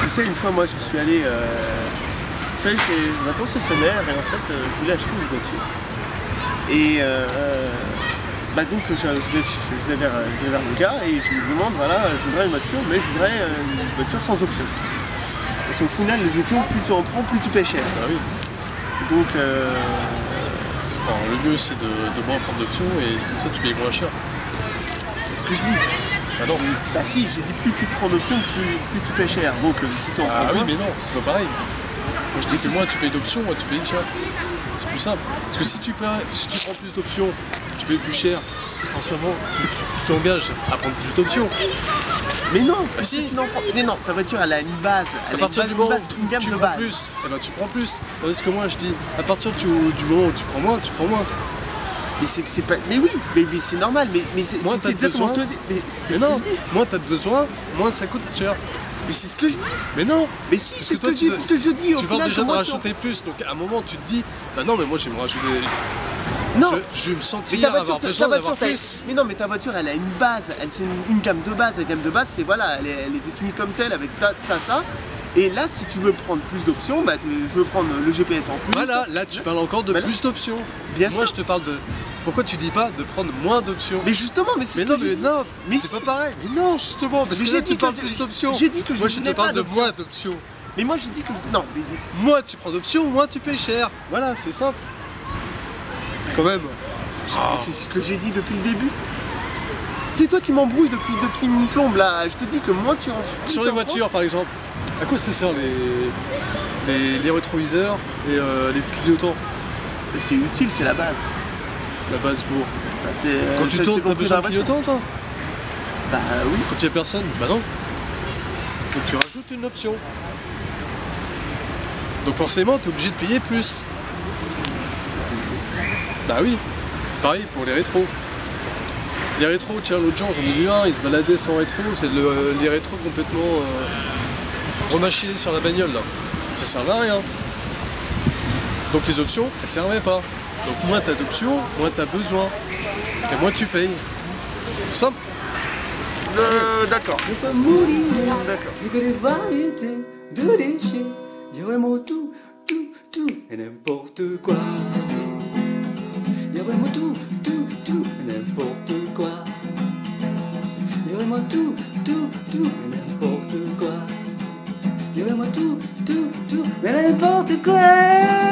Tu sais, une fois, moi, je suis allé chez un concessionnaire et en fait, je voulais acheter une voiture. Et donc, je vais vers le gars et je lui demande, voilà, je voudrais une voiture, mais je voudrais une voiture sans option. Parce qu'au final, les options, plus tu en prends, plus tu paies cher. Bah oui. Donc, enfin, le mieux, c'est de moins prendre d'options et comme ça, tu payes moins cher. c'est ce que je dis. Ah non. Bah si, j'ai dit plus tu prends d'options, plus tu paies cher. Donc, si tu en prends Ah oui, moins, mais non, c'est pas pareil. Moi, je dis que moins tu payes d'options, moins tu payes cher. C'est plus simple. Parce que si tu prends plus d'options, tu payes plus cher. Forcément, tu t'engages à prendre plus d'options. mais non, Bah si. tu n'en prends. Mais non, ta voiture, elle a une base. À partir du moment où une gamme tu de prends base. plus, eh ben tu prends plus. Parce que moi je dis, à partir du moment où tu prends moins, tu prends moins. Mais c'est pas. Mais oui, mais c'est normal. Mais c'est Moi, t'as exactement ce que besoin. je dis. Mais c'est Mais ce que non, je dis. moins t'as besoin, moins ça coûte cher. Mais c'est ce que je dis. Mais non. Mais si, Parce c'est que ce que toi, je dis. Ce que je dis au Tu vas final. déjà que de moi, tu en- rajouter plus, donc à un moment tu te dis, bah non mais moi je vais me rajouter. Non. Je vais me Mais sentir ta voiture, avoir besoin d'avoir plus. mais non, mais ta voiture, elle a une base, c'est une gamme de base. La gamme de base, c'est voilà, elle est définie comme telle avec ça. Et là, si tu veux prendre plus d'options, bah, je veux prendre le GPS en plus. Voilà, là tu parles encore de Voilà. plus d'options. Bien Moi sûr. je te parle de. Pourquoi tu dis pas de prendre moins d'options? Mais justement, mais c'est Mais ce non, que j'ai mais dit. non, Mais c'est si. pas pareil. Mais non, justement, parce Mais que j'ai là dit tu parles que plus d'options. j'ai dit que je Moi je te voulais parle pas de d'options. moins d'options. Mais moi, j'ai dit que non, mais Moins tu prends d'options, moins tu payes cher. Voilà, c'est simple. Quand même. c'est ce que j'ai dit depuis le début. C'est toi qui m'embrouille depuis une plombe là. Je te dis que moi, tu en. plus Sur tu les en prends, voitures par exemple, à quoi ça sert les rétroviseurs et les clignotants? c'est utile, c'est la base. La base pour. Bah, c'est, Quand tu c'est tournes, t'as compris besoin dans de la voiture. clignotant toi? Bah oui. Quand il n'y a personne? Bah non. Donc tu rajoutes une option. Donc forcément, tu es obligé de payer plus. Bah oui. Pareil pour les rétros. Les rétros, tiens, l'autre jour, j'en ai vu un, il se baladait sans rétro, c'est les rétros complètement remachinés sur la bagnole là. Ça servait à rien. Donc les options, elles servaient pas. Donc moins t'as d'options, moins t'as besoin. Et moins tu payes. Simple. D'accord. pas mourir, D'accord. et que les variétés de déchets, il y a vraiment tout, et n'importe quoi. Il y a vraiment tout, et n'importe quoi. Il y a vraiment tout, et n'importe quoi. Il y a vraiment tout, et n'importe quoi.